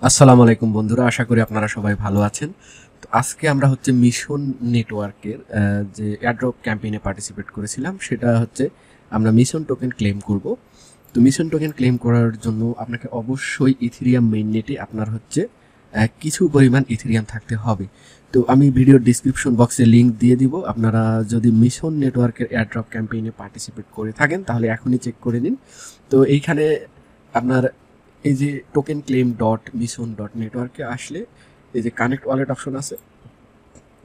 আসসালামু আলাইকুম বন্ধুরা, আশা করি আপনারা সবাই ভালো আছেন। তো আজকে আমরা হচ্ছে মিশন নেটওয়ার্কের যে এয়ারড্রপ ক্যাম্পেইনে পার্টিসিপেট করেছিলাম, সেটা হচ্ছে আমরা মিশন টোকেন ক্লেম করব। তো মিশন টোকেন ক্লেম করার জন্য আপনাকে অবশ্যই ইথেরিয়াম মেইননেটে আপনার হচ্ছে কিছু পরিমাণ ইথেরিয়াম থাকতে হবে। তো আমি ভিডিওর ডিসক্রিপশন বক্সে লিঙ্ক দিয়ে দিব। আপনারা যদি মিশন নেটওয়ার্কের এয়ারড্রপ ক্যাম্পেইনে পার্টিসিপেট করে থাকেন তাহলে এখনই চেক করে নিন। তো এইখানে আপনার এই যে token claim dot mission dot নেটওয়ার্কে আসলে এই যে কানেক্ট ওয়ালেট অপশন আছে।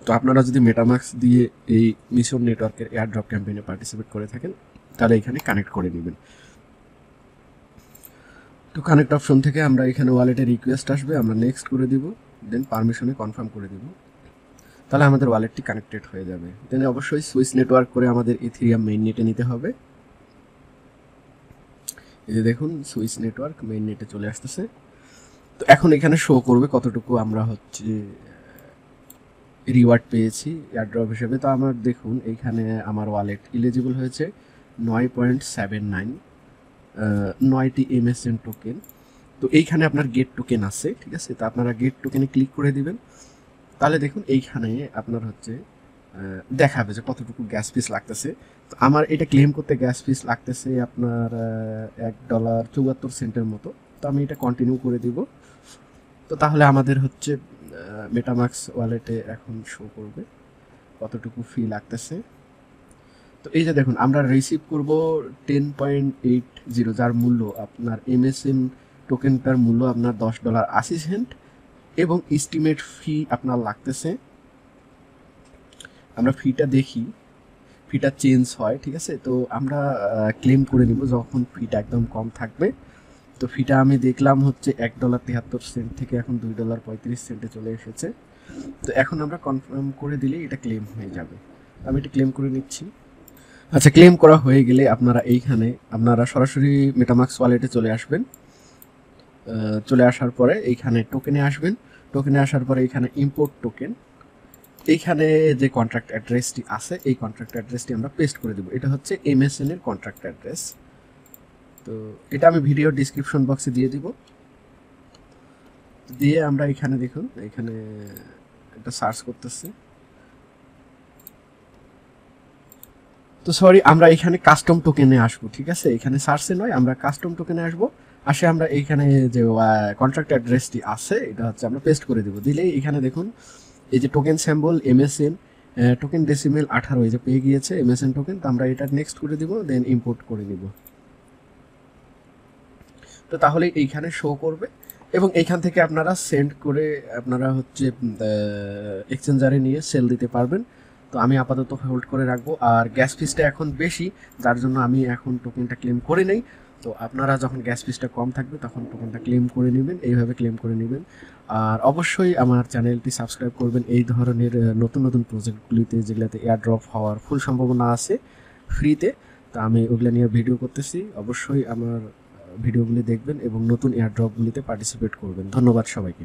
তো আপনারা যদি মেটামাক্স দিয়ে এই মিশন নেটওয়ার্কের এয়ারড্রপ ক্যাম্পেইনে পার্টিসিপেট করে থাকেন তাহলে এখানে কানেক্ট করে নেবেন। তো কানেক্ট অপশন থেকে আমরা এখানে ওয়ালেটের রিকোয়েস্ট আসবে, আমরা নেক্সট করে দিব, দেন পারমিশনে কনফার্ম করে দিব। তাহলে আমাদের ওয়ালেটটি কানেক্টেড হয়ে যাবে। দেন অবশ্যই সুইচ নেটওয়ার্ক করে আমাদের ইথেরিয়াম মেইন নেটে নিতে হবে। এই যে দেখুন সুইচ নেটওয়ার্ক মেইন নেটে চলে আসতেছে। তো এখন এখানে শো করবে কতটুকু আমরা হচ্ছে রিওয়ার্ড পেয়েছি এয়ারড্রপ হিসেবে। তো আমার দেখুন এইখানে আমার ওয়ালেট ইলিজিবল হয়েছে 9.79, 9টি MSN টোকেন। তো এইখানে আপনার গেট টোকেন আছে, ঠিক আছে। তো আপনারা গেট টোকেনে ক্লিক করে দিবেন। তাহলে দেখুন এইখানে আপনার হচ্ছে দেখাবে যে কতটুকু গ্যাস ফিস লাগতেছে। তো আমার এটা ক্লেম করতে গ্যাস ফিস লাগতেছে আপনার $1.74 মতো। তো আমি এটা কন্টিনিউ করে দিব। তো তাহলে আমাদের হচ্ছে মেটামাক্স ওয়ালেটে এখন শো করবে কতটুকু ফি লাগতেছে। তো এই যে দেখুন আমরা রিসিভ করব 10.80, যার মূল্য আপনার MSN টোকেনটার মূল্য আপনার $10.80 এবং এস্টিমেট ফি আপনার লাগতেছে। আমরা ফিটা দেখি, ফিটা চেঞ্জ হয়, ঠিক আছে। তো আমরা ক্লেম করে নিব যখন ফিটা একদম কম থাকবে। তো ফিটা আমি দেখলাম হচ্ছে $1.73 থেকে এখন $2.35 চলে এসেছে। তো এখন আমরা কনফার্ম করে দিলে এটা ক্লেম হয়ে যাবে। আমি এটা ক্লেম করে নিচ্ছি। আচ্ছা, ক্লেম করা হয়ে গেলে আপনারা এইখানে আপনারা সরাসরি মেটামাক্স ওয়ালেটে চলে আসবেন। চলে আসার পরে এইখানে টোকেনে আসবেন। টোকেনে আসার পরে এইখানে ইম্পোর্ট টোকেন, এইখানে যে কন্ট্রাক্ট অ্যাড্রেসটি আছে এই কন্ট্রাক্ট অ্যাড্রেসটি আমরা পেস্ট করে দেবো। এটা হচ্ছে MSN এর কন্ট্রাক্ট অ্যাড্রেস। তো এটা আমি ভিডিও ডিসক্রিপশন বক্সে দিয়ে দিব। দিয়ে আমরা এখানে দেখুন, এখানে একটা সার্চ করতেছে। তো সরি, আমরা এখানে কাস্টম টোকেনে আসবো, ঠিক আছে। এখানে সার্চে নয়, আমরা কাস্টম টোকেনে আসবো। আসে আমরা এইখানে যে কন্ট্রাক্ট অ্যাড্রেসটি আছে এটা হচ্ছে আমরা পেস্ট করে দিব। দিলেই এখানে দেখুন এই যে টোকেন স্যাম্বল MSN টোকেন ডেসিমেল 18 এই যে পেয়ে গিয়েছে MSN টোকেন। তো আমরা এটা নেক্সট করে দিব, দেন ইম্পোর্ট করে নিব। তো তাহলে এইখানে শো করবে এবং এইখান থেকে আপনারা সেন্ড করে আপনারা হচ্ছে এক্সচেঞ্জারে নিয়ে সেল দিতে পারবেন। তো আমি আপাতত হোল্ড করে রাখবো। আর গ্যাস ফিসটা এখন বেশি, যার জন্য আমি এখন টোকেনটা ক্লেম করে নেই। তো আপনারা যখন গ্যাস ফিসটা কম থাকবে তখন টোকেনটা ক্লেম করে নেবেন, এইভাবে ক্লেম করে নেবেন। আর অবশ্যই আমার চ্যানেলটি সাবস্ক্রাইব করবেন এই ধরনের নতুন নতুন প্রজেক্টগুলিতে, যেগুলোতে এয়ারড্রপ হওয়ার ফুল সম্ভাবনা আছে ফ্রিতে। তো আমি ওগুলো নিয়ে ভিডিও করতেছি। অবশ্যই আমার ভিডিওগুলি দেখবেন এবং নতুন এয়ারড্রপগুলিতে পার্টিসিপেট করবেন। ধন্যবাদ সবাইকে।